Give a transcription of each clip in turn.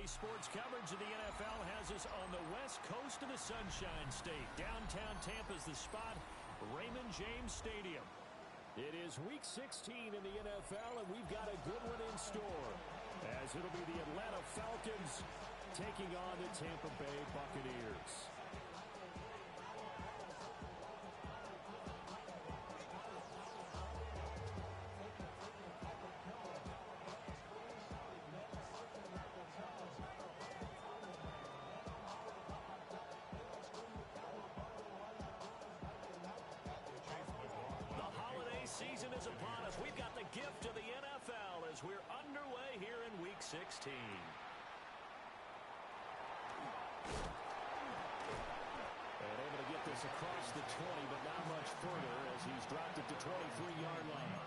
Today's sports coverage of the NFL has us on the west coast of the Sunshine State. Downtown Tampa's the spot, Raymond James Stadium. It is Week 16 in the NFL, and we've got a good one in store, as it'll be the Atlanta Falcons taking on the Tampa Bay Buccaneers. Season is upon us. We've got the gift of the NFL as we're underway here in Week 16. And able to get this across the 20, but not much further as he's dropped it to 23-yard line.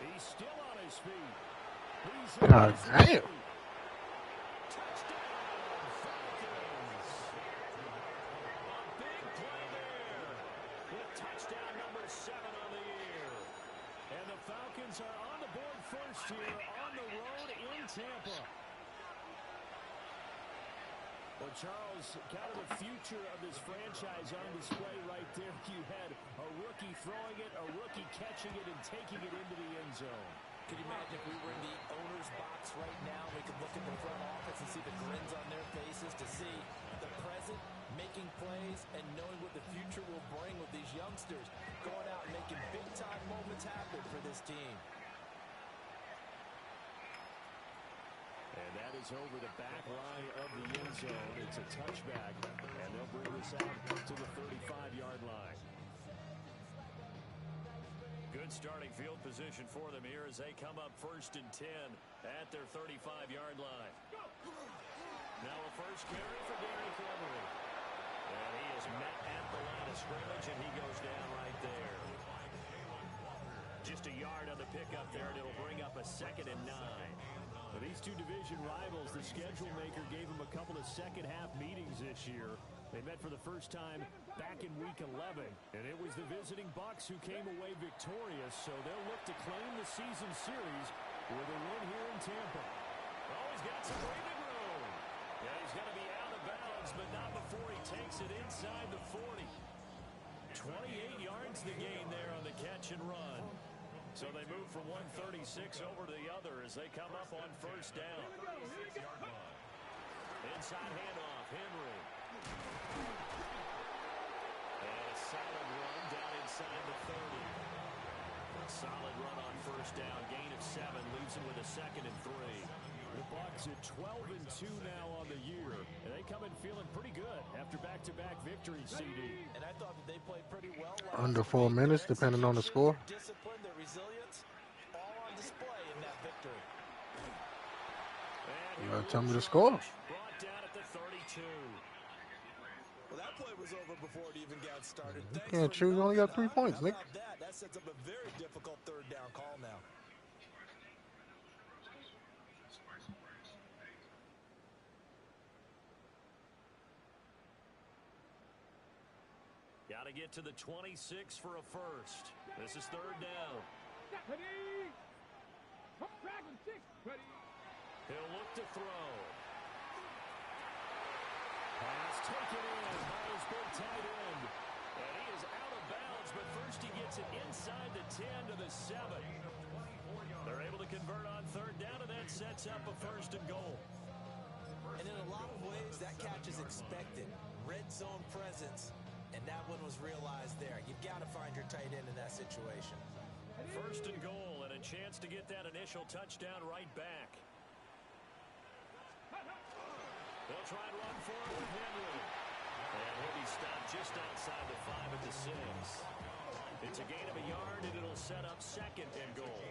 He's still on his feet. God damn. Touchdown, Falcons. A big play there with touchdown number 7 on the year. And the Falcons are on the board first here on the road in Tampa. Well, Charles, kind of the future of this franchise on display right there. You had a rookie throwing it, a rookie catching it, and taking it into the end zone. Could you imagine if we were in the owner's box right now, we could look at the front office and see the grins on their faces, to see the present making plays and knowing what the future will bring with these youngsters going out and making big-time moments happen for this team. And that is over the back line of the end zone. It's a touchback, and they'll bring this out to the 35-yard line. Good starting field position for them here as they come up 1st and 10 at their 35-yard line. Now a first carry for Derrick Henry. And he is met at the line of scrimmage, and he goes down right there. Just a yard on the pickup there, and it'll bring up a 2nd and 9. Well, these two division rivals, the schedule maker gave them a couple of second-half meetings this year. They met for the first time back in Week 11, and it was the visiting Bucs who came away victorious, so they'll look to claim the season series with a win here in Tampa. Oh, he's got some breathing room. Yeah, he's going to be out of bounds, but not before he takes it inside the 40. 28 yards the gain there on the catch and run. So they move from 136 over to the other as they come up on 1st down. Inside handoff, Henry. And a solid run down inside the 30. A solid run on 1st down. Gain of 7 leaves him with a 2nd and 3. The Bucs at 12 and 2 now on the year, and they come in feeling pretty good after back-to-back victories, CD. And I thought that they played pretty well. Under 4 minutes, depending on the score. Discipline, their resilience, all on display in that victory. Tell me the score. Brought down at the 32. Well, that play was over before it even got started. You can't choose. You only got 3 points, Nick. That sets up a very difficult 3rd down call now. Got to get to the 26 for a first. This is 3rd down. He'll look to throw. Pass taken in by his big tight end. And he is out of bounds, but first he gets it inside the 10 to the 7. They're able to convert on 3rd down, and that sets up a 1st and goal. And in a lot of ways, that catch is expected. Red zone presence. And that one was realized there. You've got to find your tight end in that situation. 1st and goal, and a chance to get that initial touchdown right back. They'll try and run forward with Henry. And he'll be stopped just outside the 5 at the 6. It's a gain of a yard, and it'll set up 2nd and goal.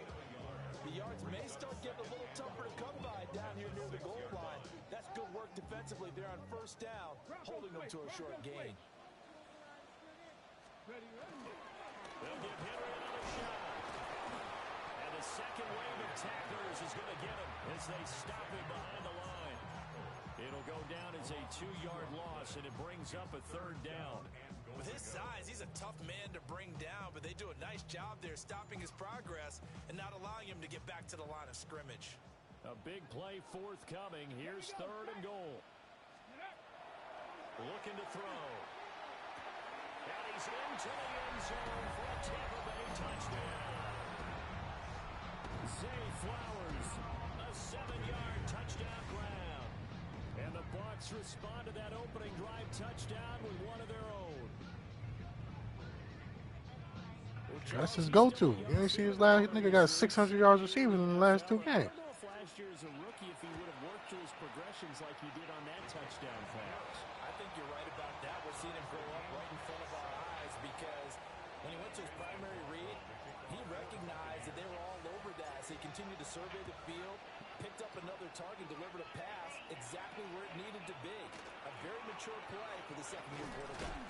The yards may start getting a little tougher to come by down here near the goal line. That's good work defensively there on first down, holding them to a short gain. They'll give Henry another shot. And the second wave of tacklers is going to get him as they stop him behind the line. It'll go down as a 2-yard loss, and it brings up a third down. With his size, he's a tough man to bring down, but they do a nice job there stopping his progress and not allowing him to get back to the line of scrimmage. A big play forthcoming. Here's 3rd and goal. Looking to throw. And he's into the end zone for a Tampa Bay touchdown. Zay Flowers, a 7-yard touchdown grab. And the Bucs respond to that opening drive touchdown with one of their own. That's his go-to. You ain't see his last nigga got 600 yards receiving in the last 2 games. I don't know if last year as a rookie, if he would have worked through his progressions like he did on that touchdown pass. I think you're right about that. We're seeing him grow up right in front of our eyes because when he went to his primary read, he recognized that they were all over that. So he continued to survey the field, picked up another target, delivered a pass exactly where it needed to be. A very mature play for the second-year quarterback.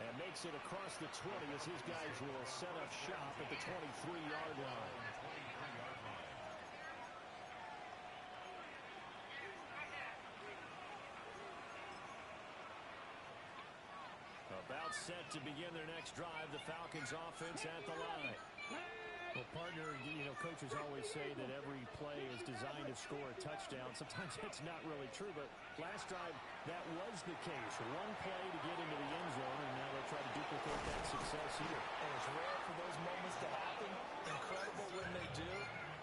And makes it across the 20 as his guys will set up shop at the 23-yard line. About set to begin their next drive, the Falcons offense at the line. Well, partner, you know, coaches always say that every play is designed to score a touchdown. Sometimes that's not really true, but last drive, that was the case. One play to get into the end zone, and now they'll try to duplicate that success here. And it's rare for those moments to happen. Incredible when they do.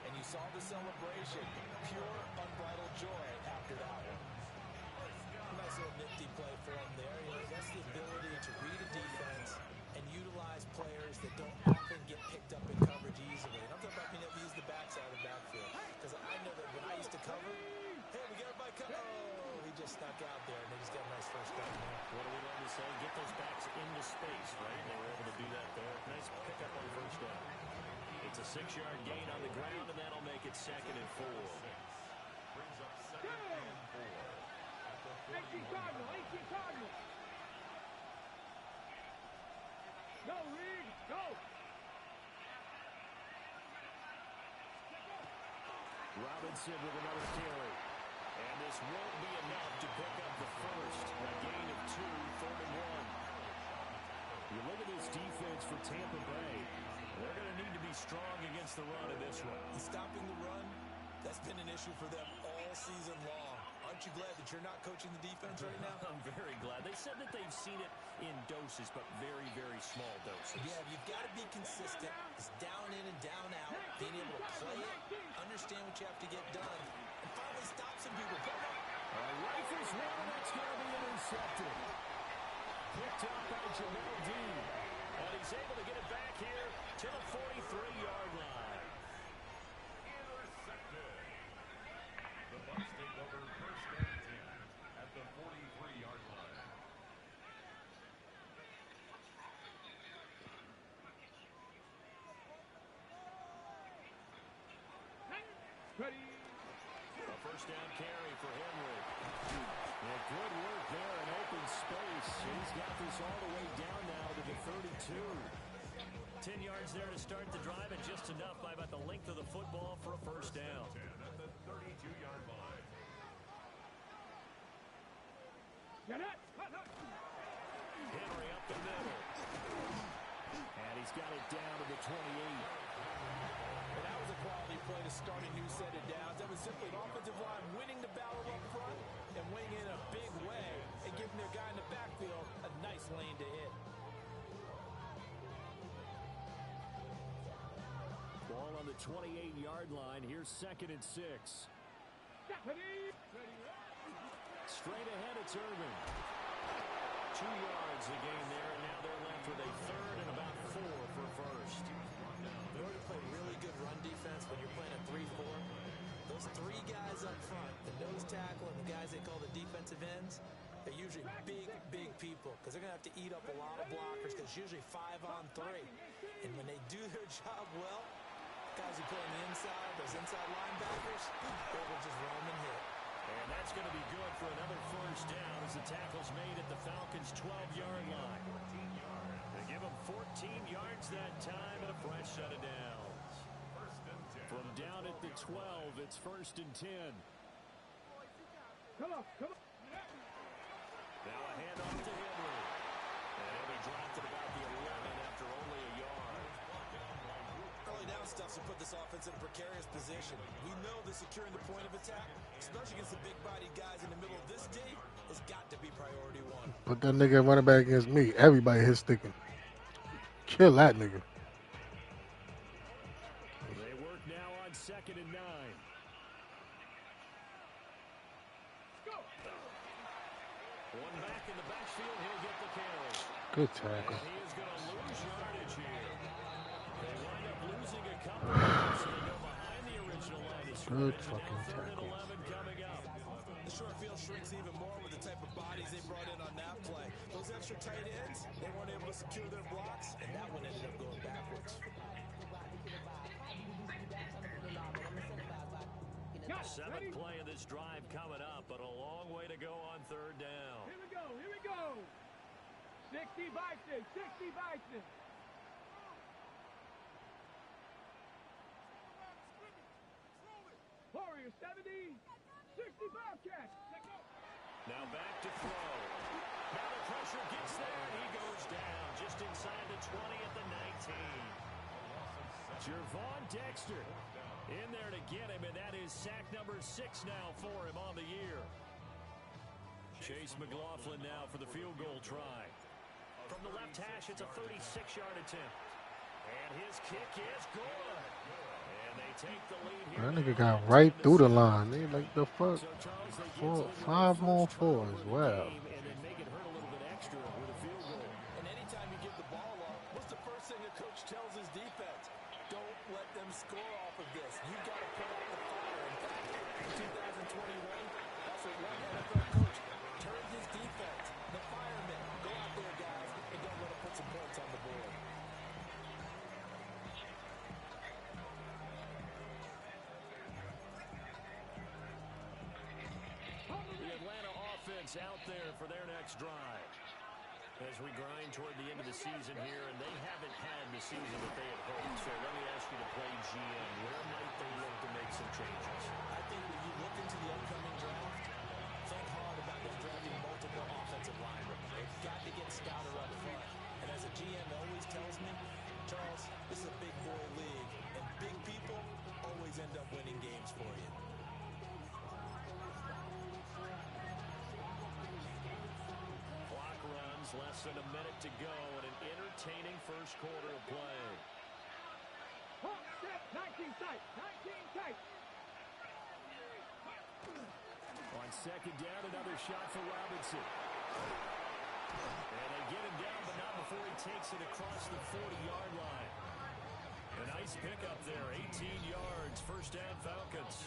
And you saw the celebration. Pure, unbridled joy after that one. Nice little nifty play for him there. You know, that's the ability to read a defense and utilize players that don't often get picked up in coverage easily. And I'm talking about being able to use the backside of the backfield. Because I know that when I used to cover, hey, we got my cover. Oh, he just snuck out there, and they just got a nice first down there. What do we love to say? Get those backs into space, right? They were able to do that there. Nice pickup on first down. It's a 6-yard gain on the ground, and that'll make it 2nd and 4. Brings up 2nd and 4. 18 Cardinal. Go, Reed, go. Robinson with another carry. And this won't be enough to pick up the first. A gain of 2, 3rd and 1. You look at this defense for Tampa Bay. They're going to need to be strong against the run in this one. Stopping the run, that's been an issue for them all season long. Aren't you glad that you're not coaching the defense right now? I'm very glad. They said that they've seen it in doses, but very, very small doses. Yeah, you've got to be consistent. It's down in and down out. Being able to play it, understand what you have to get done, and finally stop some people. Rifles one, that's going to be intercepted. Picked up by Jamel Dean. And he's able to get it back here to the 43-yard line. Intercepted. The Bucs take over 1st and 10 at the 43-yard line. Ready. A first down carry for Henry. Well, good work there in open space. He's got this all the way down now to the 32. 10 yards there to start the drive, and just enough by about the length of the football for a first down. 10 at the 32-yard line. Get it. Henry up the middle. And he's got it down to the 28. And that was a quality play to start a new set of downs. That was simply an offensive line winning the battle up front and winning in a big way and giving their guy in the backfield a nice lane to hit. Ball on the 28-yard line. Here's 2nd and 6. Straight ahead, it's Irvin. 2 yards the game there, and now they're left with a 3rd and about 4 for first. In order to play really good run defense when you're playing a 3-4, those 3 guys up front, the nose tackle and the guys they call the defensive ends, they're usually big people because they're going to have to eat up a lot of blockers because it's usually 5 on 3. And when they do their job well, guys who play on the inside, those inside linebackers, they will just roam and hit. And that's going to be good for another first down as the tackle's made at the Falcons' 12-yard line. They give them 14 yards that time and a fresh set of downs. From down at the 12, it's 1st and 10. Come on, come on. Now a handoff to Henry. And he'll be dropped at about the 11 after only a yard. Early down stuff to put this offense in a precarious position. We know that securing the point of attack, especially against the big-bodied guys in the middle of this D, has got to be priority one. Put that nigga running back against me. Everybody hit sticking. Kill that nigga. They work now on 2nd and 9. One back in the backfield, he'll get the carry. Good tackle. And he is going to lose yardage here. They wind up losing a couple of so they go behind the original line of Good scrimmage. fucking Now 3rd and tackle. 11 coming up. The short field shrinks even more with the type of bodies they brought in on that play. Those extra tight ends, they weren't able to secure their blocks, and that one ended up going backwards. Seventh play of this drive coming up, but a long way to go on 3rd down. Here we go, here we go. 60 Bison, 60 Bison. Warrior 70, 60 Bobcats. Let's go. Now back to throw. Now the pressure gets there, and he goes down just inside the 20 at the 19. Jervon Dexter in there to get him, and that is sack number 6 now for him on the year. Chase McLaughlin now for the field goal try. From the left hash, it's a 36-yard attempt. And his kick is good. And they take the lead here. That nigga got right through the line. They like the fuck. So, Charles, they get to the 5 on first 4 turnover as of the well. game and then make it hurt a little bit extra with a field goal. And anytime you give the ball up, what's the first thing a coach tells his defense? Don't let them score off of this. You've got to put out the fire. In fact, in 2021, that's what one NFL coach turned his defense, the firemen. Go out there, guys, and don't let them put some points on the board. The Atlanta offense out there for their next drive. As we grind toward the end of the season here, and they haven't had the season that they had hoped. So let me ask you to play GM. Where might they look to make some changes? I think when you look into the upcoming draft, think hard about them drafting multiple offensive linemen. They've got to get Scouter up front. And as a GM always tells me, Charles, this is a big boy league, and big people always end up winning games for you. Clock runs, less than a minute to go, and an entertaining first quarter of play. Hawk set, 19 tight, 19 tight. On 2nd down, another shot for Robinson. And they get him down, but not before he takes it across the 40-yard line. A nice pickup there, 18 yards, first down Falcons.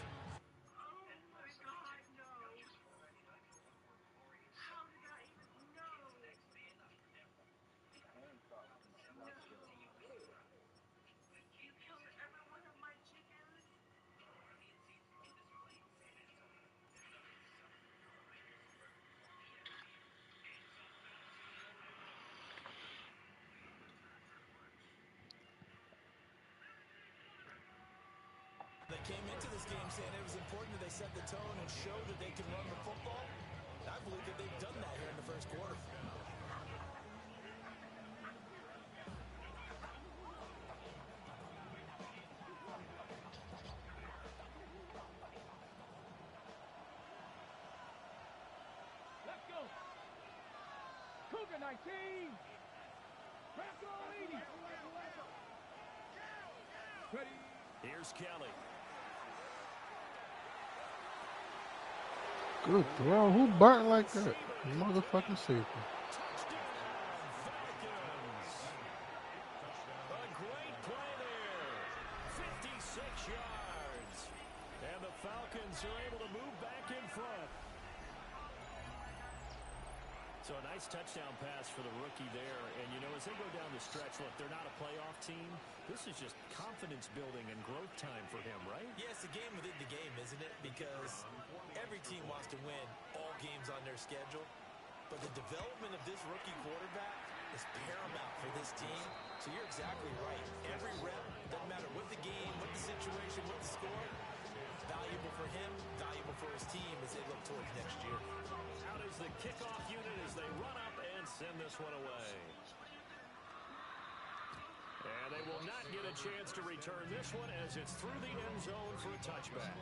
They came into this game saying it was important that they set the tone and show that they can run the football. I believe that they've done that here in the first quarter. Let's go. Cougar 19. Crack on 80. Ready. Here's Kelly. Good throw. Who burnt like that? Motherfucking safety. Touchdown, Falcons. A great play there. 56 yards. And the Falcons are able to move back in front. So a nice touchdown pass for the rookie there. And, you know, as they go down the stretch, look, they're not a playoff team. This is just confidence building and growth time for him, right? Yeah, it's a game within the game, isn't it? Because every team wants to win all games on their schedule. But the development of this rookie quarterback is paramount for this team. So you're exactly right. Every rep, doesn't matter what the game, what the situation, what the score, valuable for him, valuable for his team as they look towards next year. Out is the kickoff unit as they run up and send this one away. And they will not get a chance to return this one as it's through the end zone for a touchback.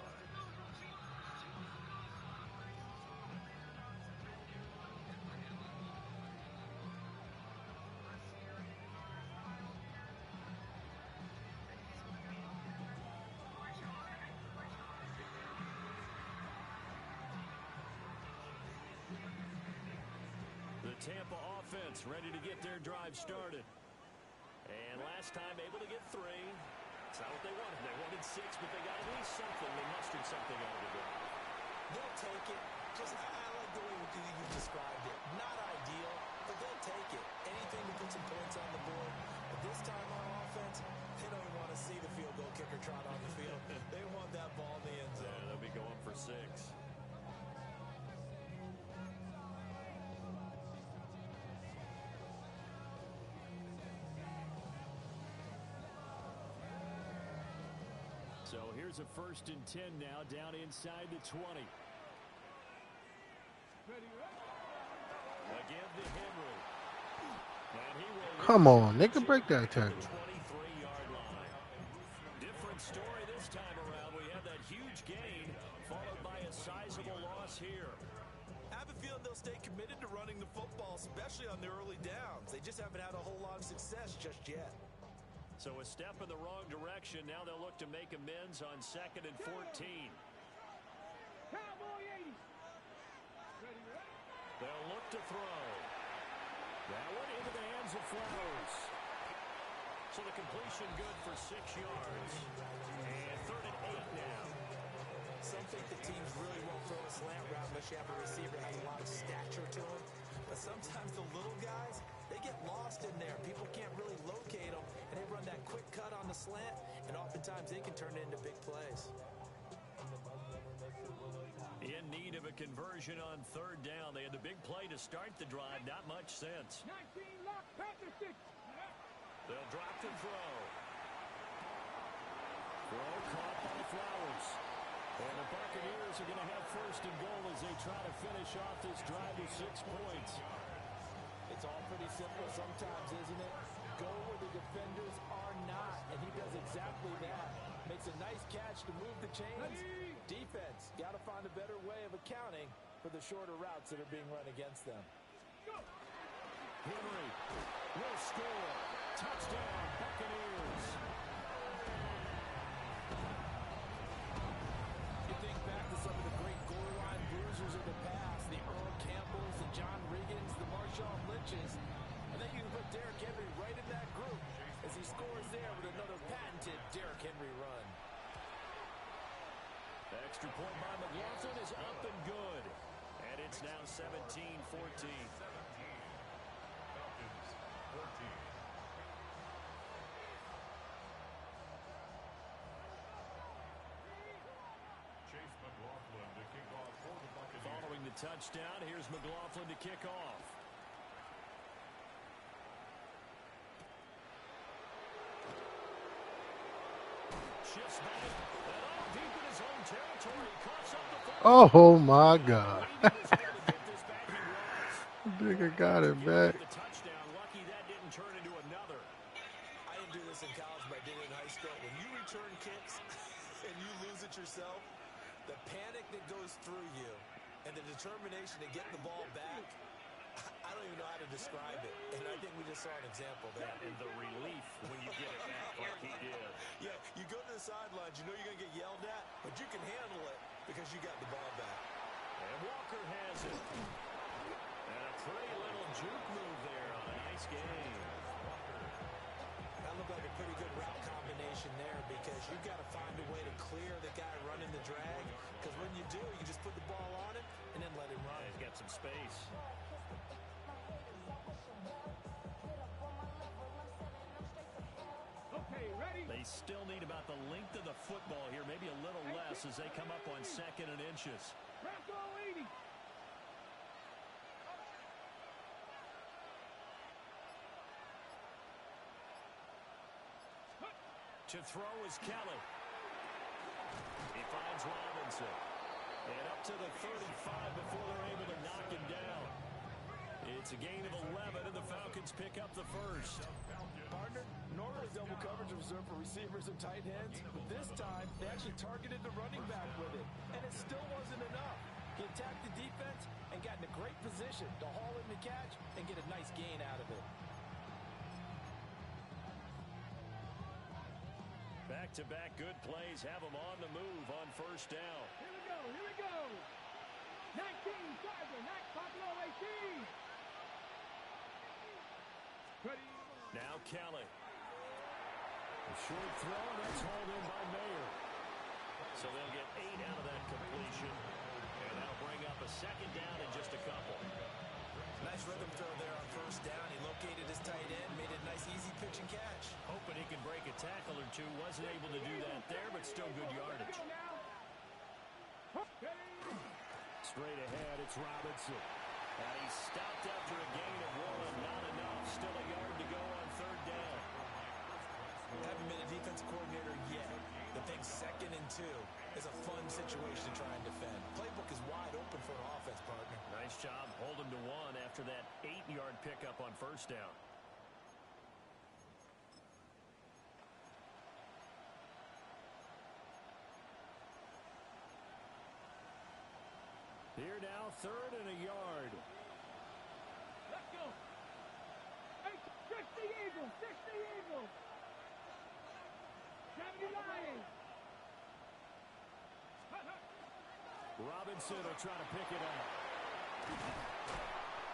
Tampa offense ready to get their drive started. And last time able to get 3. It's not what they wanted. They wanted 6, but they got at least something. They mustered something out of the game. They'll take it. Just, I like the way you described it. Not ideal, but they'll take it. Anything to put some points on the board. But this time on offense, they don't even want to see the field goal kicker trot on the field. They want that ball in the end zone. Yeah, they'll be going for 6. So here's a 1st and 10 now, down inside the 20. Again to Henry. And he will Come on, they can break that tackle. 23-yard line. Different story this time around. We had that huge gain, followed by a sizable loss here. I have a feeling they'll stay committed to running the football, especially on their early downs. They just haven't had a whole lot of success just yet. So a step in the wrong direction. Now they'll look to make amends on 2nd and 14. Cowboy 80. They'll look to throw. That one into the hands of Flowers. So the completion good for 6 yards. And 3rd and 8 now. Some think the teams really won't throw a slant route unless you have a receiver that has a lot of stature to him. But sometimes the little guys, they get lost in there. People can't really locate them, and they run that quick cut on the slant, and oftentimes they can turn it into big plays. In need of a conversion on 3rd down. They had the big play to start the drive. Not much sense. 19 lock, Panther 6. They'll drop to throw. Throw caught by Flowers. And the Buccaneers are going to have 1st and goal as they try to finish off this drive with 6 points. It's all pretty simple sometimes, isn't it? Go where the defenders are not, and he does exactly that. Makes a nice catch to move the chains. Defense, got to find a better way of accounting for the shorter routes that are being run against them. Henry will score. Touchdown, Buccaneers. You think back to some of the great goal line bruisers of the past, the Earl Campbells, the John Riggins, the Marshawn Lynches, and then you can put Derrick Henry right in that group as he scores there with another patented Derrick Henry run. Extra point by McLaughlin is up and good. And it's now 17-14. 17. Falcons 14. Chase McLaughlin to kick off for the Buccaneers. Following the touchdown, here's McLaughlin to kick off. Shifts back, and all deep in his own territory, coughs up the football. Oh my God. Nigga got it back. The touchdown, lucky that didn't turn into another. I didn't do this in college, but I did it in high school. When you return kicks and you lose it yourself, the panic that goes through you and the determination to get the ball back, I don't even know how to describe it. And I think we just saw an example there. And the relief when you get it back like he did. Yeah, you go to the sidelines, you know you're going to get yelled at, but you can handle it because you got the ball back. And Walker has it. And a pretty little juke move there on a nice game. That looked like a pretty good route combination there because you've got to find a way to clear the guy running the drag, because when you do, you just put the ball on him and then let him run. Yeah, he's got some space. They still need about the length of the football here, maybe a little less as they come up on 2nd and inches. To throw is Kelly. He finds Robinson. And up to the 35 before they're able to knock him down. It's a gain of 11, and the Falcons pick up the first. Partner, normally double coverage is reserved for receivers and tight ends, but this time they actually targeted the running back with it, and it still wasn't enough. He attacked the defense and got in a great position to haul in the catch and get a nice gain out of it. Back-to-back good plays have them on the move on first down. Here we go. 19, Charger, not Buffalo 18. Now Kelly. A short throw, and that's hauled in by Mayer. So they'll get 8 out of that completion. And that'll bring up a 2nd down in just a couple. Nice rhythm throw there on first down. He located his tight end, made it a nice easy pitch and catch. Hoping he can break a tackle or two. Wasn't able to do that there, but still good yardage. Straight ahead, it's Robinson. And he's stopped after a gain of 1. Not enough. Still a yard to go on 3rd down. Haven't been a defensive coordinator yet. The big 2nd and 2 is a fun situation to try and defend. Playbook is wide open for an offense, partner. Nice job holding to 1 after that 8-yard pickup on first down. Here now, 3rd and a yard. Let's go. Hey, 60 Eagles, 60 Eagles. 70 Lions. Robinson will try to pick it up.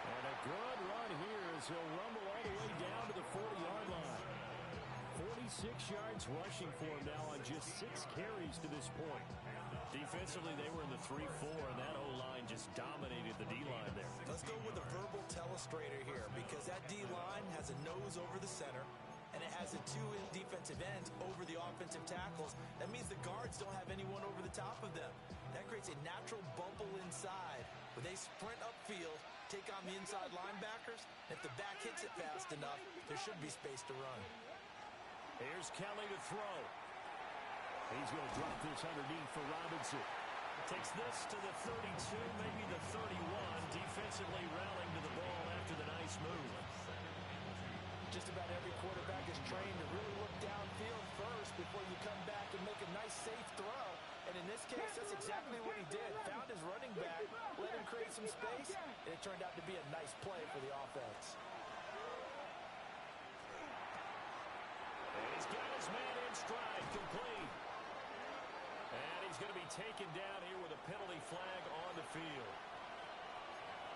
And a good run here as he'll rumble all the way down to the 40-yard line. 46 yards rushing for him now on just 6 carries to this point. Defensively, they were in the 3-4, and that O-line just dominated the D-line there. Let's go with a verbal telestrator here because that D-line has a nose over the center, and it has the 2 defensive ends over the offensive tackles. That means the guards don't have anyone over the top of them. That creates a natural bubble inside where they sprint upfield, take on the inside linebackers. If the back hits it fast enough, there should be space to run. Here's Kelly to throw. He's going to drop this underneath for Robinson. Takes this to the 32, maybe the 31. Defensively rallying to the ball after the nice move. Just about every quarterback is trained to really look downfield first before you come back and make a nice safe throw. And in this case, that's exactly what he did. Found his running back, let him create some space, and it turned out to be a nice play for the offense. And he's got his man in stride, complete. And he's going to be taken down here with a penalty flag on the field.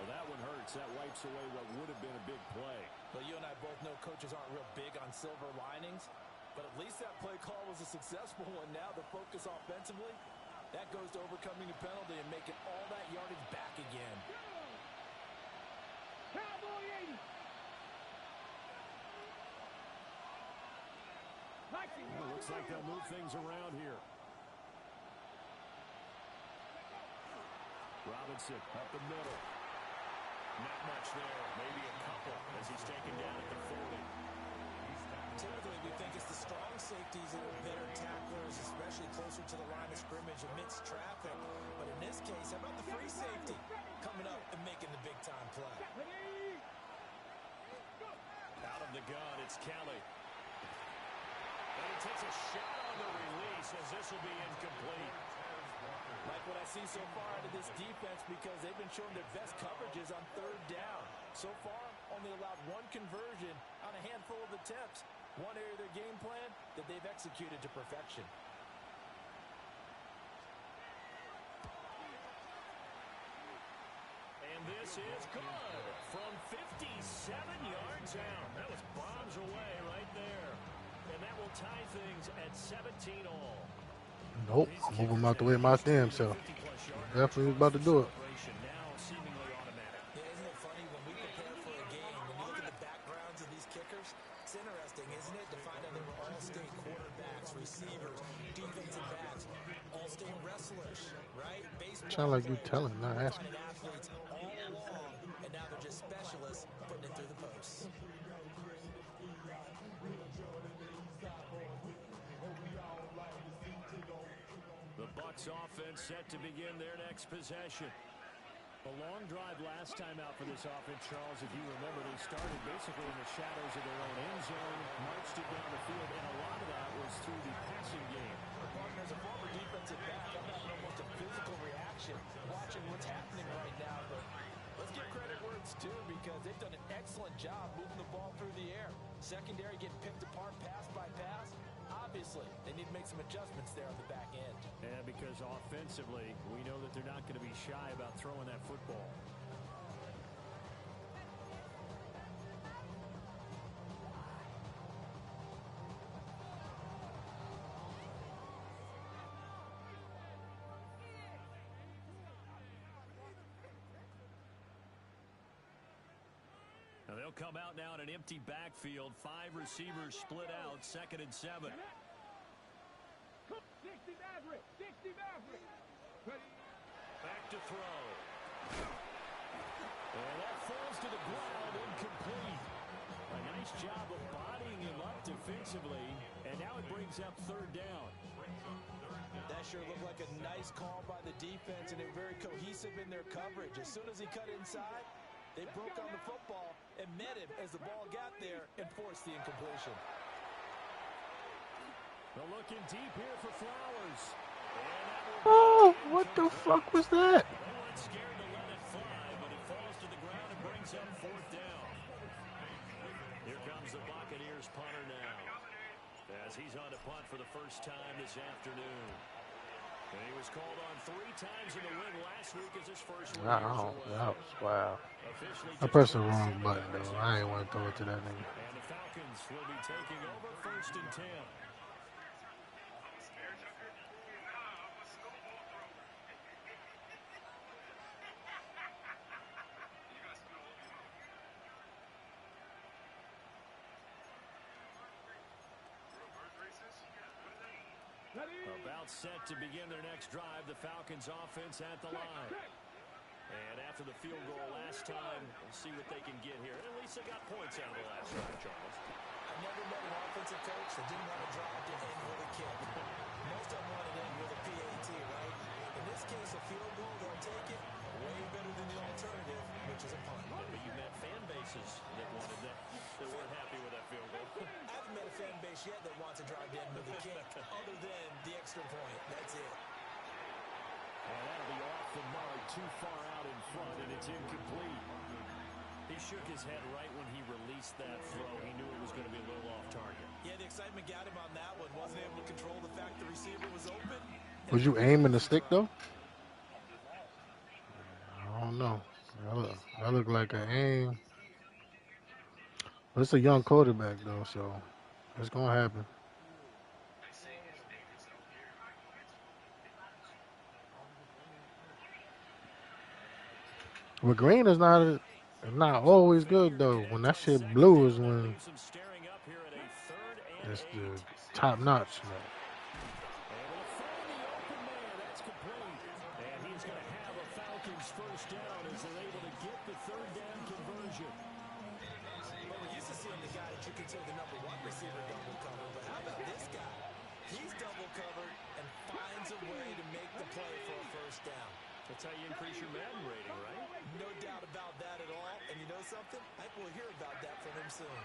Well, that one hurts. That wipes away what would have been a big play. Well, you and I both know coaches aren't real big on silver linings, but at least that play call was a successful one. Now the focus offensively, that goes to overcoming the penalty and making all that yardage back again. Cowboy 80. Well, looks like they'll move things around here. Robinson up the middle. Not much there. Maybe a couple as he's taken down at the 40. Typically, we think it's the strong safeties that are better tacklers, especially closer to the line of scrimmage amidst traffic. But in this case, how about the free safety coming up and making the big-time play? Out of the gun, it's Kelly. And he takes a shot on the release as this will be incomplete. Like what I see so far out of this defense because they've been showing their best coverages on 3rd down. So far, only allowed 1 conversion on a handful of attempts. One area of their game plan that they've executed to perfection. And this is good from 57 yards out. That was bombs away right there. And that will tie things at 17 all. Nope, I'm moving him out the way of my damn self. Definitely was about to do it. Yeah, isn't it funny when we prepare for a game, when you look at the backgrounds of these kickers, it's interesting, isn't it, to find out they were all state quarterbacks Sound like you telling, not asking. Finding athletes all along, and now they're just specialists putting it through the posts. The Bucs offense set to begin their next possession. A long drive last time out for this offense, Charles. If you remember, they started basically in the shadows of their own end zone, marched it down the field, and a lot of that was through the passing game. Partner, as a former defensive back, I'm having almost a physical reaction watching what's happening right now. But let's give credit where it's due, because they've done an excellent job moving the ball through the air. Secondary getting picked apart pass by pass. Obviously, they need to make some adjustments there on the back end. And because offensively, we know that they're not going to be shy about throwing that football. Now they'll come out now in an empty backfield. 5 receivers split out, 2nd and 7. 60 Maverick. 60 Maverick. Back to throw. And that falls to the ground, incomplete. A nice job of bodying him up defensively, and now it brings up 3rd down. That sure looked like a nice call by the defense, and they're very cohesive in their coverage. As soon as he cut inside, they broke on the football and met him as the ball got there and forced the incompletion. They're looking deep here for Flowers. Oh, what the fuck was that? They weren't scared to let it fly, but it falls to the ground and brings up 4th down. Here comes the Buccaneers punter now, as he's on to punt for the first time this afternoon. And he was called on 3 times in the win last week as his first win. Wow. I pressed the wrong button, though. I ain't want to throw it to that nigga. And the Falcons will be taking over 1st and 10. About set to begin their next drive. The Falcons offense at the line. And after the field goal last time, we'll see what they can get here. At least they got points out of the last drive, Charles. I've never met an offensive coach that didn't want to drive to end with a kick. Most of them want to end with a PAT, right? In this case, a field goal, they'll take it. Way better than the alternative, which is a punt. Yeah, but you met fan bases that wanted that. They weren't happy with that field goal. I haven't met a fan base yet that wants to drive to end with a kick, other than the extra point. That's it. And that'll be off the mark, too far out in front, and it's incomplete. He shook his head right when he released that throw. He knew it was going to be a little off target. Yeah, the excitement got him on that one. Wasn't able to control the fact the receiver was open. Was you aiming the stick, though? I don't know. That look like an aim. But it's a young quarterback, though, so it's going to happen. But green is not always good, though. When that shit blue is when it's the top notch. Man. And he's going to have a Falcons first down as they're able to get the 3rd down conversion. Well, we're used to seeing the guy that you consider the number 1 receiver double cover, but how about this guy? He's double covered and finds a way to make the play for a first down. That's how you increase your Madden rating, right? No doubt about that at all. And you know something? I think we'll hear about that from him soon.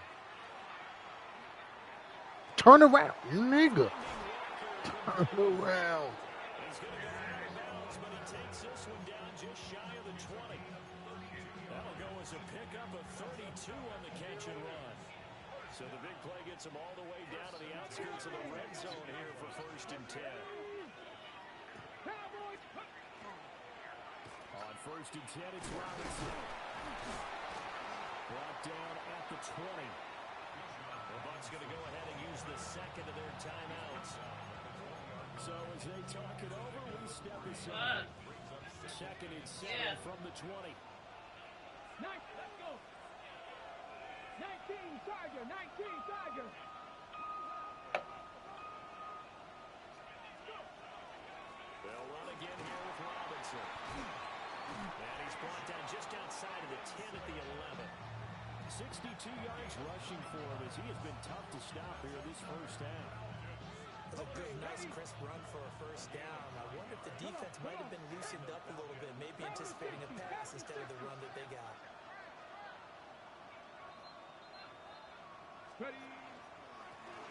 Turn around, nigga. Turn around. He's going to go out of bounds, but he takes this one down just shy of the 20. That'll go as a pickup of 32 on the catch and run. So the big play gets him all the way down to the outskirts of the red zone here for 1st and 10. On 1st and 10, it's Robinson. Brought down at the 20. The Bucs going to go ahead and use the 2nd of their timeouts. So as they talk it over, we step aside. 2nd and 7 from the 20. Let's go. 19 Tiger. 19 Tiger. They'll run again here with Robinson. brought down just outside of the 10 at the 11. 62 yards rushing for him as he has been tough to stop here this first half. It was a good, nice, crisp run for a first down. I wonder if the defense might have been loosened up a little bit, maybe anticipating a pass instead of the run that they got. Ready.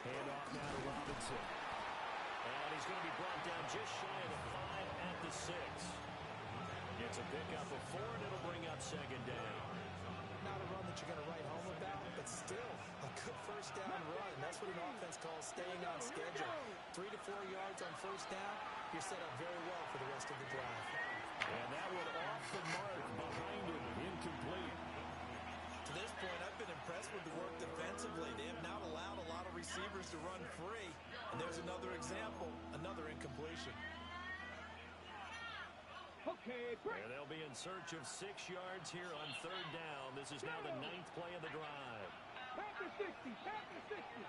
Hand off now to Robinson. And he's going to be brought down just shy of the 5 at the 6. Gets a pickup of 4, and it'll bring up second down. Not a run that you're going to write home about, but still a good first down run. That's what an offense calls staying on schedule. 3 to 4 yards on first down, you're set up very well for the rest of the drive. And that one off the mark behind him, incomplete. To this point, I've been impressed with the work defensively. They have not allowed a lot of receivers to run free. And there's another example, another incompletion. Okay, break. And they'll be in search of 6 yards here on third down. This is now the 9th play of the drive. Panther 60, Panther 60.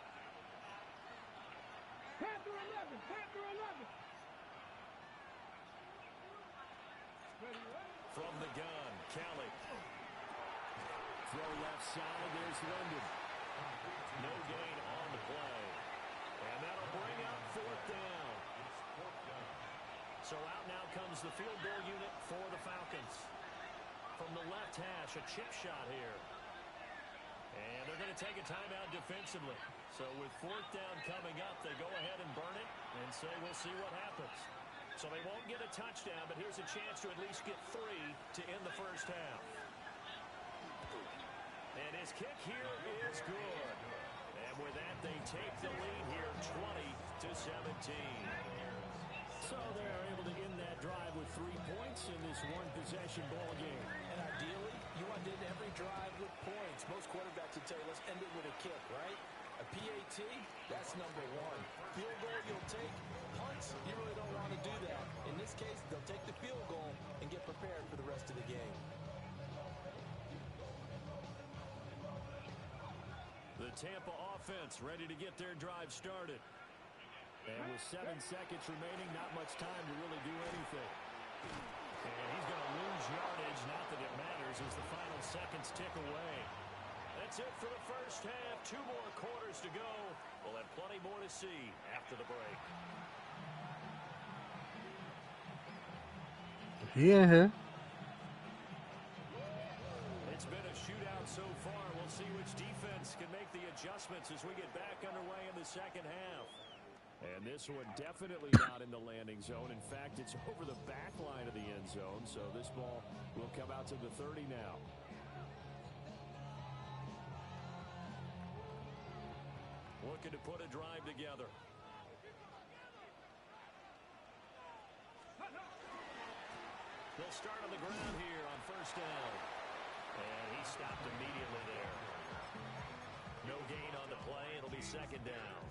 Panther 11, Panther 11. Ready, ready. From the gun, Kelly. Throw left side, there's London. No gain on the play. And that'll bring up fourth down. So out now comes the field goal unit for the Falcons. From the left hash, a chip shot here. And they're going to take a timeout defensively. So with fourth down coming up, they go ahead and burn it and say we'll see what happens. So they won't get a touchdown, but here's a chance to at least get 3 to end the first half. And his kick here is good. And with that, they take the lead here 20-17. So they're able to end that drive with 3 points in this one-possession ball game. And ideally, you want to end every drive with points. Most quarterbacks would tell you, let's end it with a kick, right? A PAT, that's number 1. Field goal you'll take. Punts, you really don't want to do that. In this case, they'll take the field goal and get prepared for the rest of the game. The Tampa offense ready to get their drive started. And with 7 seconds remaining, not much time to really do anything. And he's going to lose yardage, not that it matters, as the final seconds tick away. That's it for the first half. 2 more quarters to go. We'll have plenty more to see after the break. He in here. It's been a shootout so far. We'll see which defense can make the adjustments as we get back underway in the second half. And this one definitely not in the landing zone. In fact, it's over the back line of the end zone. So this ball will come out to the 30 now. Looking to put a drive together. They'll start on the ground here on first down. And he stopped immediately there. No gain on the play. It'll be second down.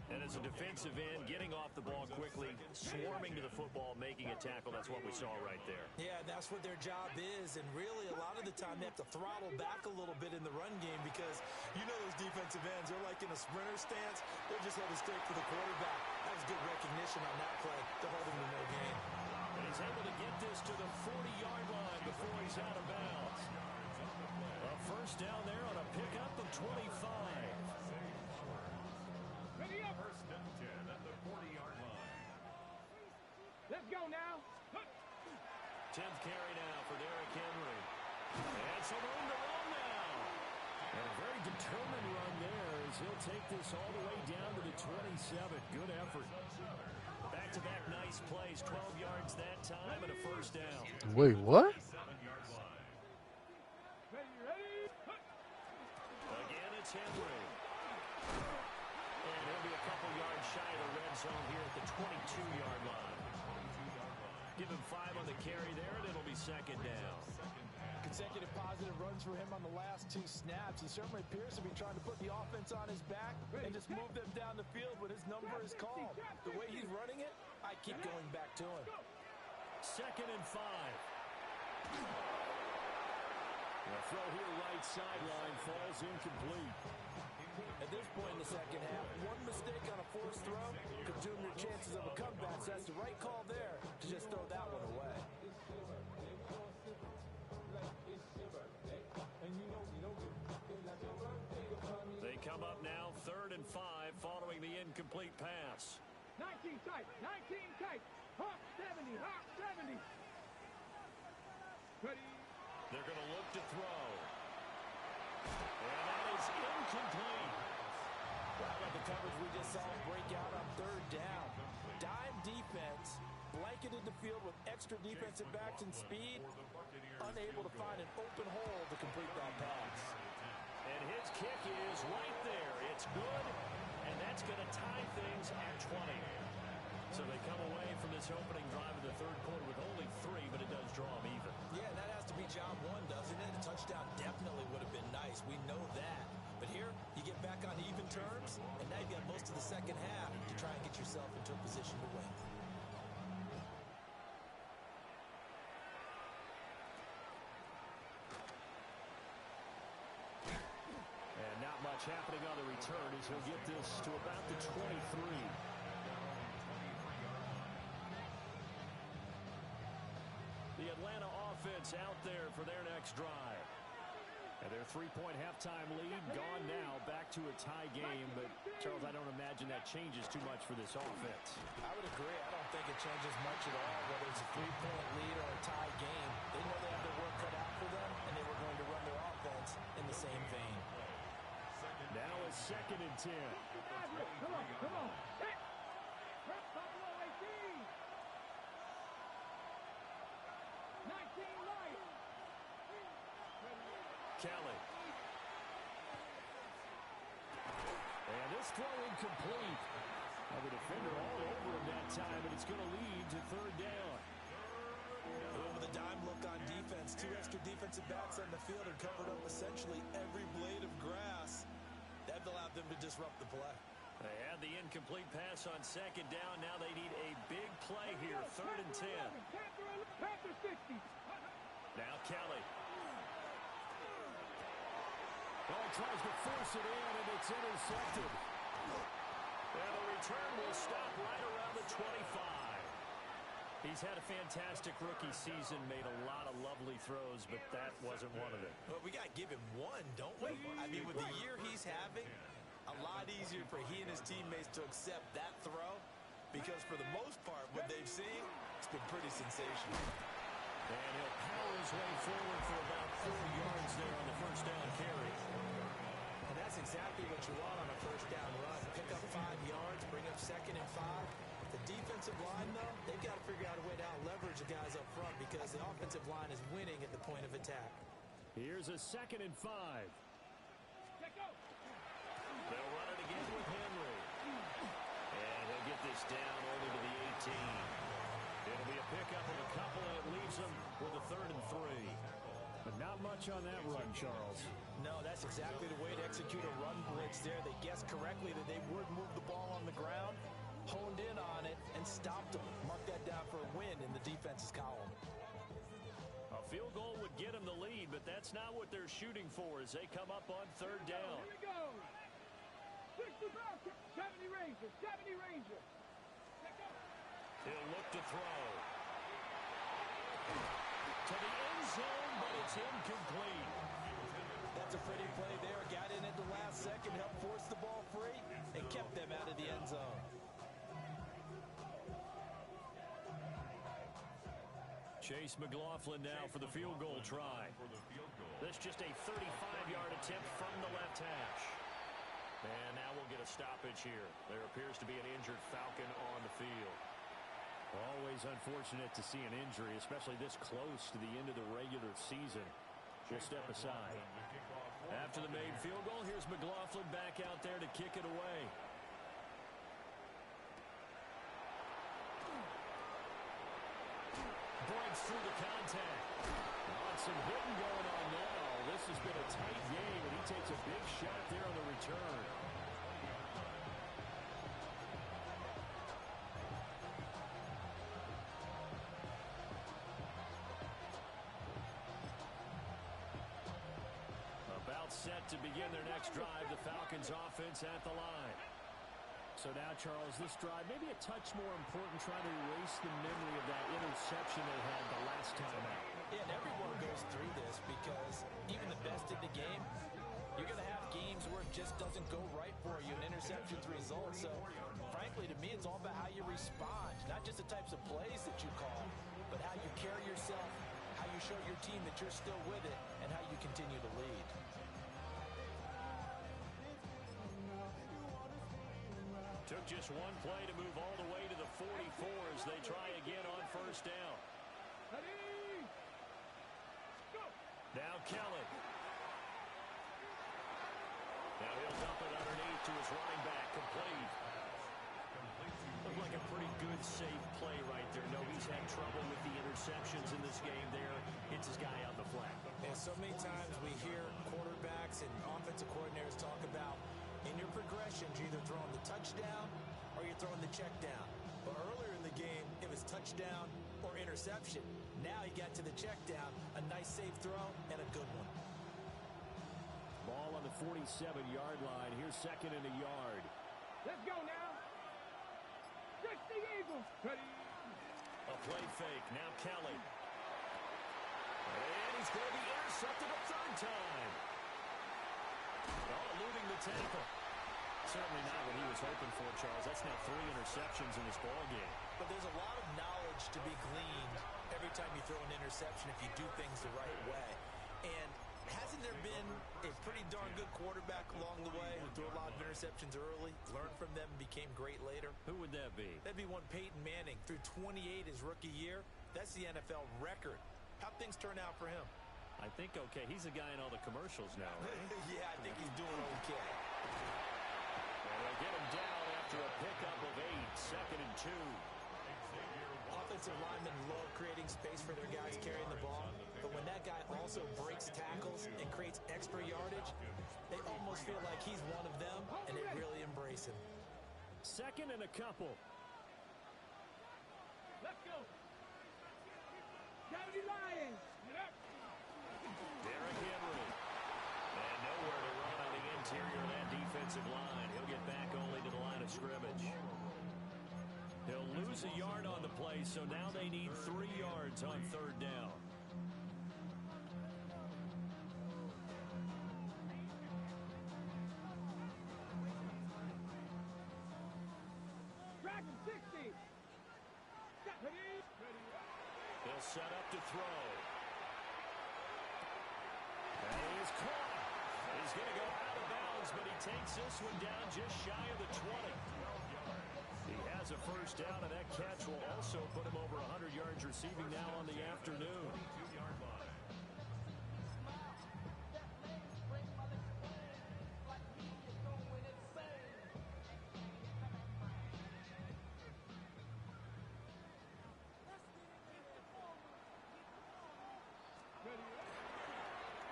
And as a defensive end, getting off the ball quickly, swarming to the football, making a tackle, that's what we saw right there. Yeah, that's what their job is. And really, a lot of the time, they have to throttle back a little bit in the run game because you know those defensive ends, they're like in a sprinter stance. They're just headed straight for the quarterback. That was good recognition on that play to hold him to no gain. And he's able to get this to the 40-yard line before he's out of bounds. A first down there on a pickup of 25. Ready up. First and 10 at the 40-yard line. Let's go now. 10th carry now for Derrick Henry. And some room to run now. And a very determined run there as he'll take this all the way down to the 27. Good effort. Back-to-back nice plays. 12 yards that time and a first down. Wait, what? 7-yard line. Ready, ready. Again, it's Henry. And he'll be a couple yards shy of the red zone here at the 22-yard line. Give him 5 on the carry there, and it'll be second down. Consecutive positive runs for him on the last 2 snaps. He certainly appears to be trying to put the offense on his back and just move them down the field when his number is called. The way he's running it, I keep going back to him. Second and 5. The throw here right sideline falls incomplete. At this point in the second half, one mistake on a forced throw could doom your chances of a comeback. So that's the right call there to just throw that one away. come up now, 3rd and 5, following the incomplete pass. 19 tight, 19 tight. Hawk 70, Hawk 70. Ready. They're going to look to throw. And that is incomplete. How about the coverage we just saw break out on 3rd down? Dime defense, blanketed the field with extra defensive backs and speed, unable to find an open hole to complete that pass. And his kick is right there. It's good, and that's going to tie things at 20. So they come away from this opening drive in the 3rd quarter with only 3, but it does draw them even. Yeah, that has to be job one, doesn't it? A touchdown definitely would have been nice. We know that. But here, you get back on even terms, and now you've got most of the second half to try and get yourself into a position to win. And not much happening on the return as he'll get this to about the 23. The Atlanta offense out there for their next drive. And their 3-point halftime lead gone now, back to a tie game. But, Charles, I don't imagine that changes too much for this offense. I would agree. I don't think it changes much at all, whether it's a 3-point lead or a tie game. They know they have their work cut out for them, and they were going to run their offense in the same vein. Now it's 2nd and 10. Come on, come on. Hey. Press Buffalo 18. 19 right. Kelly. And this throw incomplete. Now the defender all over him that time, but it's going to lead to 3rd down. With a dime look on defense, 2 extra defensive backs on the field and covered up essentially every blade of grass. That allowed them to disrupt the play. They had the incomplete pass on 2nd down. Now they need a big play here, 3rd and 10. Panther 60. Now Kelly. Oh, tries to force it in, and it's intercepted. And the return will stop right around the 25. He's had a fantastic rookie season, made a lot of lovely throws, but that wasn't one of them. Well, we got to give him one, don't we? I mean, with the year he's having, a lot easier for he and his teammates to accept that throw, because for the most part, what they've seen, it's been pretty sensational. And he'll power his way forward for about 4 yards there on the 1st down carry. And that's exactly what you want on a 1st down run. Pick up 5 yards, bring up 2nd and 5. The defensive line, though, they've got to figure out a way to out-leverage the guys up front because the offensive line is winning at the point of attack. Here's a 2nd and 5. They'll run it again with Henry. And he'll get this down only to the 18. It'll be a pickup of a couple, and it leaves them with a 3rd and 3. But not much on that run, Charles. No, that's exactly the way to execute a run blitz there. They guessed correctly that they would move the ball on the ground, honed in on it, and stopped them. Mark that down for a win in the defense's column. A field goal would get them the lead, but that's not what they're shooting for as they come up on 3rd down. Here we go. 65, 70 Rangers, 70 Rangers. He'll look to throw. To the end zone, but it's incomplete. That's a pretty play there. Got in at the last second, helped force the ball free, and kept them out of the end zone. Chase McLaughlin now for the field goal try. This just a 35-yard attempt from the left hash. And now we'll get a stoppage here. There appears to be an injured Falcon on the field. Always unfortunate to see an injury, especially this close to the end of the regular season. We'll step aside. After the made field goal, here's McLaughlin back out there to kick it away. Breaks through the contact. Some hitting going on now. This has been a tight game, and he takes a big shot there on the return. About set to begin their next drive, the Falcons offense at the line. So now, Charles, this drive maybe a touch more important, trying to erase the memory of that interception they had the last time out. Yeah, and everyone goes through this because even the best in the game, You're going to have games where it just doesn't go right for you, and interceptions result. So, frankly, to me, it's all about how you respond, not just the types of plays that you call, but how you carry yourself, how you show your team that you're still with it, and how you continue to lead. Took just one play to move all the way to the 44 as they try again on first down. Ready? Go. Now Kelly. Now he'll dump it underneath to his running back. Complete. Looked like a pretty good, safe play right there. No, he's had trouble with the interceptions in this game there. Hits his guy out the flat. And so many times we hear quarterbacks and offensive coordinators talk about in your progressions, you're either throwing the touchdown or you're throwing the check down. But earlier in the game, it was touchdown or interception. Now he got to the check down, a nice safe throw and a good one. Ball on the 47-yard line. Here's second and a yard. Let's go now. 60 Eagles. Ready? A play fake. Now Kelly. And he's going to be intercepted a third time. Oh, eluding the tackle. Certainly not what he was hoping for, Charles. That's now 3 interceptions in this ball game. But there's a lot of knowledge to be gleaned every time you throw an interception if you do things the right way. And hasn't there been a pretty darn good quarterback along the way who threw a lot of interceptions early, learned from them, and became great later? Who would that be? That'd be one Peyton Manning. Through 28 his rookie year. That's the NFL record. How'd things turn out for him? I think okay. He's a guy in all the commercials now, right? Yeah, I think he's doing okay. And they get him down after a pickup of 8. Second and 2. Offensive linemen love creating space for their guys carrying the ball. But when that guy also breaks tackles and creates extra yardage, they almost feel like he's one of them, and they really embrace him. Second and a couple. Let's go. County Lions. Get up. Derrick Henry. And nowhere to run on the interior of that defensive line. He'll get back only to the line of scrimmage. They'll lose a yard on the play, so now they need 3 yards on third down. Dragon 60. Ready? Ready. He'll set up to throw. And he is caught. He's going to go out of bounds, but he takes this one down just shy of the 20. He has a first down, and that catch will also put him over 100 yards receiving now on the afternoon.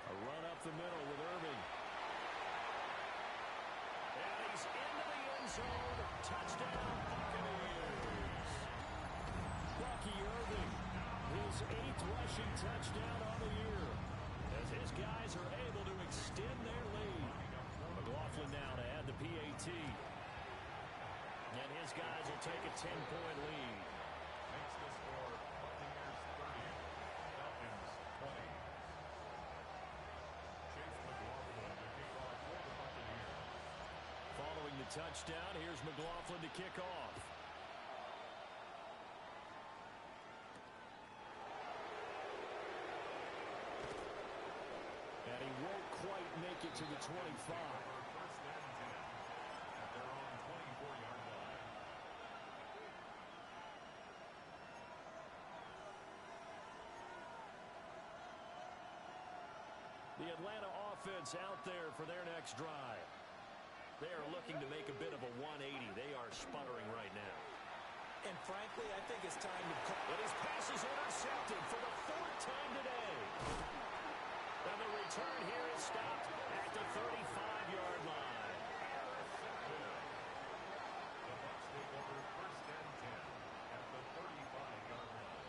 A run up the middle with Irving. And he's into the end zone. Touchdown, Buccaneers. Bucky Irving, his 8th rushing touchdown on the year, as his guys are able to extend their lead. McLaughlin now to add the PAT. And his guys will take a 10-point lead. Makes the score Buccaneers 30, Falcons 20. Chase McLaughlin to kick off for the Buccaneers. Following the touchdown, here's McLaughlin to kick off. And he won't quite make it to the 25. First and 10 at their own 24-yard line. The Atlanta offense out there for their next drive. They are looking to make a bit of a 180. They are sputtering right now. And frankly, I think it's time to cut. But his pass is intercepted for the 4th time today. And the return here is stopped at the 35-yard line. The Bucs take over first and 10 at the 35-yard line.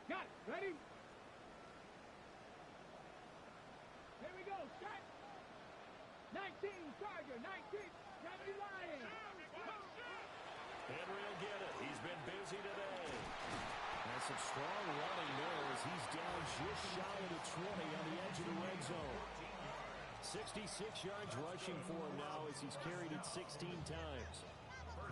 Got it. Ready? Here we go. Start. 19 Charger. 19 County Lions. Henry will get it. He's been busy today. As some strong running there as he's down just shy of the 20 on the edge of the red zone. 66 yards rushing for him now as he's carried it 16 times.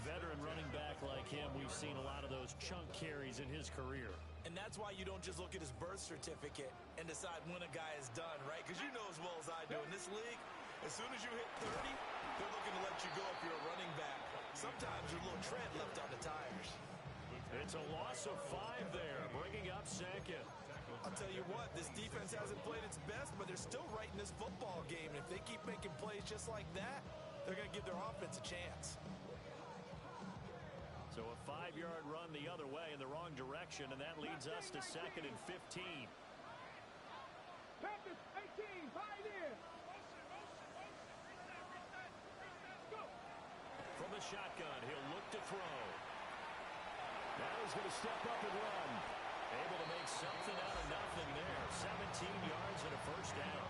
Veteran running back like him, we've seen a lot of those chunk carries in his career. And that's why you don't just look at his birth certificate and decide when a guy is done, right? Because you know as well as I do, in this league, as soon as you hit 30, they're looking to let you go if you're a running back. Sometimes there's a little tread left on the tires. It's a loss of 5 there, bringing up second. I'll tell you what, this defense hasn't played its best, but they're still right in this football game. And if they keep making plays just like that, they're going to give their offense a chance. So a 5-yard run the other way in the wrong direction, and that leads us to 2nd and 15. Panthers 18, buy it in. Go. From the shotgun, he'll look to throw. Now he's going to step up and run. Able to make something out of nothing there. 17 yards and a first down.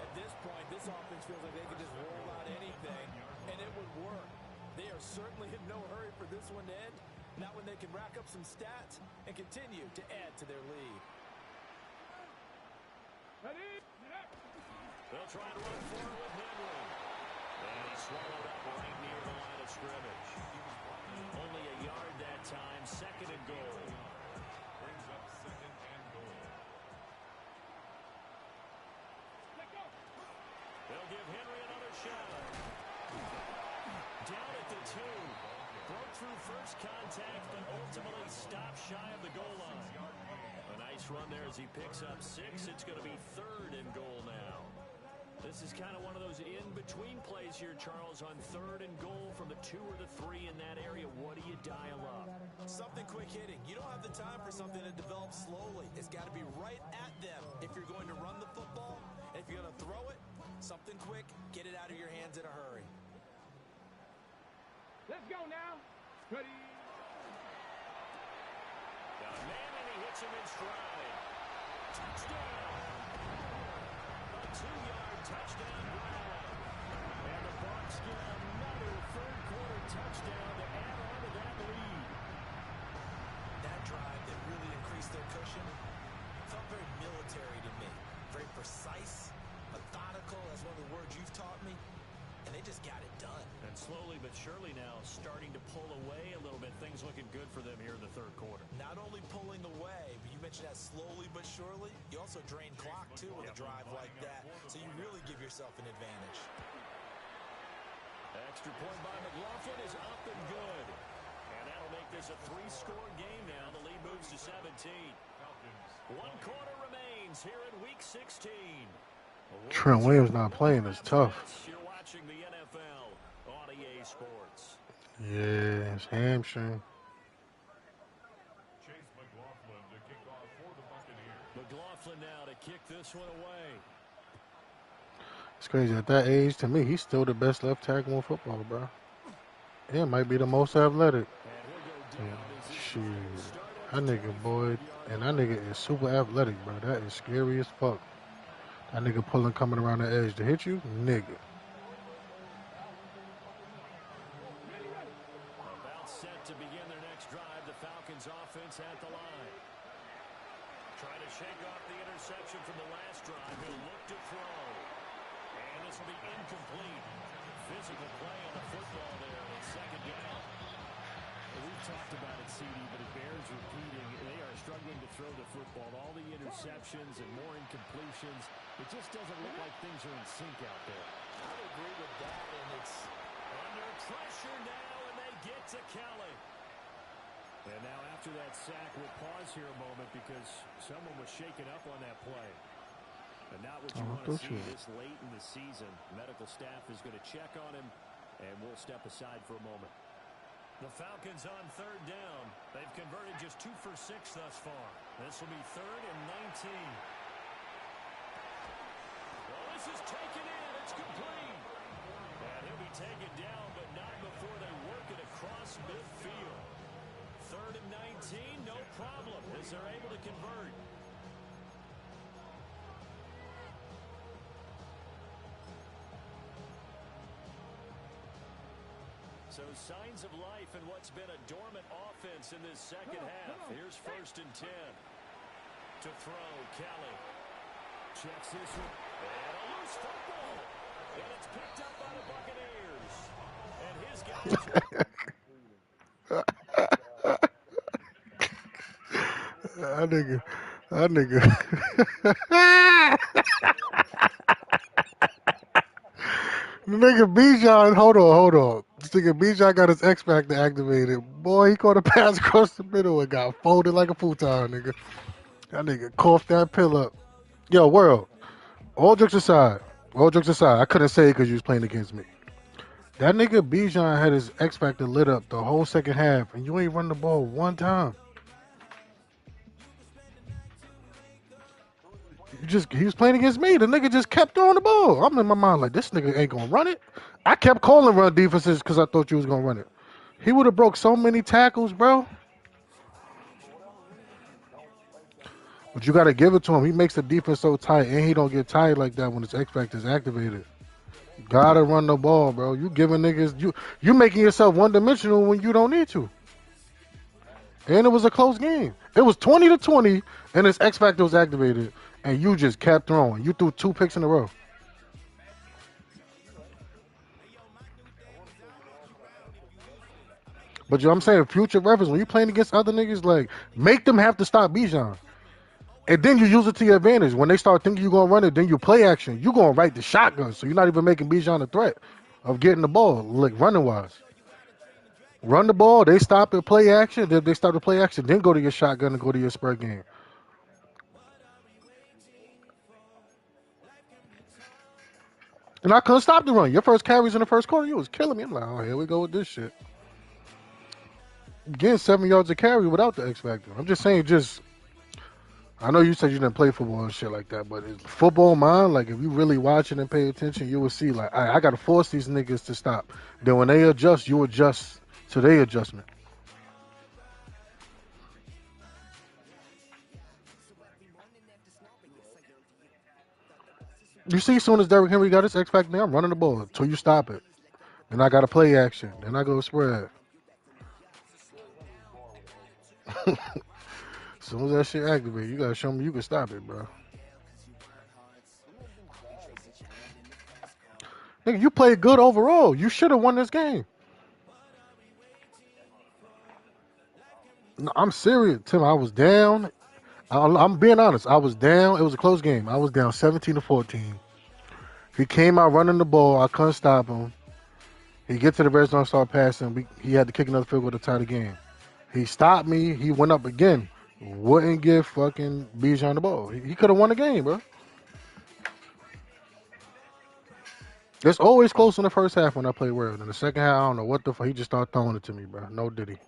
At this point, this offense feels like they could just roll out anything, and it would work. They are certainly in no hurry for this one to end, not when they can rack up some stats and continue to add to their lead. Ready? They'll try to run for it with Henry. And he swallowed up right near the line of scrimmage. Only a yard that time, 2nd and goal. Brings up 2nd and goal. They'll give Henry another shot. Down at the 2. Broke through first contact, but ultimately stopped shy of the goal line. A nice run there as he picks up 6. It's going to be 3rd and goal now. This is kind of one of those in-between plays here, Charles, on 3rd and goal from the 2 or the 3 in that area. What do you dial up? Something quick hitting. You don't have the time for something to develop slowly. It's got to be right at them if you're going to run the football. And if you're going to throw it, something quick, get it out of your hands in a hurry. Let's go now. Ready? Got a man and he hits him in stride. Touchdown. A 2-yard touchdown grab. And the Bucs get another third-quarter touchdown to add on to that lead. That drive that really increased their cushion felt very military to me. Very precise, methodical, that's one of the words you've taught me. And they just got it done. And slowly but surely now starting to pull away a little bit. Things looking good for them here in the third quarter. Not only pulling away, but you mentioned that slowly but surely. You also drain clock, too, with a drive like that. So you really give yourself an advantage. Extra point by McLaughlin is up and good. And that'll make this a 3-score game now. The lead moves to 17. 1 quarter remains here in Week 16. Trent Williams not playing is tough. You're watching the NFL on EA Sports. Yeah, it's hamstring. Chase McLaughlin to kick off for the Buccaneers. McLaughlin now to kick this one away. It's crazy. At that age, to me, he's still the best left tackle in football, bro. He might be the most athletic. Yeah, shit. That nigga, boy. And that nigga is super athletic, bro. That is scary as fuck. That nigga pulling coming around the edge to hit you, nigga. About set to begin their next drive. The Falcons offense at the line. Trying to shake off the interception from the last drive. He'll look to throw. And this will be incomplete. Physical play on the football there. And it's 2nd down. We've talked about it, CD, but it bears repeating. They are struggling to throw the football. All the interceptions and more incompletions. It just doesn't look like things are in sync out there. I would agree with that, and it's under pressure now, and they get to Kelly. And now after that sack, we'll pause here a moment because someone was shaken up on that play. And not what you want to see this late in the season. Medical staff is going to check on him, and we'll step aside for a moment. The Falcons on 3rd down. They've converted just 2 for 6 thus far. This will be 3rd and 19. Well, this is taken in. It's complete. And he'll be taken down, but not before they work it across midfield. 3rd and 19, no problem, as they're able to convert. So signs of life in what's been a dormant offense in this second half. Here's 1st and 10. To throw, Kelly. Checks this one. And a loose football. And it's picked up by the Buccaneers. And his guys... That nigga. The nigga Bijan, hold on. This nigga Bijan got his X Factor activated. Boy, he caught a pass across the middle and got folded like a futon, nigga. That nigga coughed that pill up. Yo, world. All jokes aside, I couldn't say it because you was playing against me. That nigga Bijan had his X Factor lit up the whole second half, and you ain't run the ball one time. He was playing against me. The nigga just kept throwing the ball. I'm in my mind like, this nigga ain't gonna run it. I kept calling run defenses because I thought you was gonna run it. He would have broke so many tackles, bro. But you gotta give it to him. He makes the defense so tight, and he don't get tired like that when his X Factor is activated. Gotta run the ball, bro. You giving niggas you making yourself one dimensional when you don't need to. And it was a close game. It was 20-20, and his X Factor was activated, and you just kept throwing. You threw 2 picks in a row. But I'm saying future reference, when you playing against other niggas, like, make them have to stop Bijan. And then you use it to your advantage. When they start thinking you're going to run it, then you play action. You're going right to shotgun, so you're not even making Bijan a threat of getting the ball, like, running-wise. Run the ball, they stop at play action, then they start to play action, then go to your shotgun and go to your spread game. And I couldn't stop the run. Your first carries in the first quarter, you was killing me. I'm like, oh, here we go with this shit. Getting 7 yards of carry without the X Factor. I'm just saying, I know you said you didn't play football and shit like that, but is football mind? Like, if you really watch it and pay attention, you will see, like, I got to force these niggas to stop. Then when they adjust, you adjust to their adjustment. You see, as soon as Derrick Henry got his X Factor, I'm running the ball until you stop it. Then I got to play action. Then I go spread. As soon as that shit activates, you got to show me you can stop it, bro. Nigga, you played good overall. You should have won this game. No, I'm serious, Tim. I was down. I'm being honest. I was down. It was a close game. I was down 17-14. He came out running the ball. I couldn't stop him. He get to the red zone, start passing. He had to kick another field goal to tie the game. He stopped me. He went up again. Wouldn't give fucking Bijan the ball. He could have won the game, bro. It's always close in the first half when I play well. In the second half, I don't know what the fuck. He just started throwing it to me, bro. No diddy.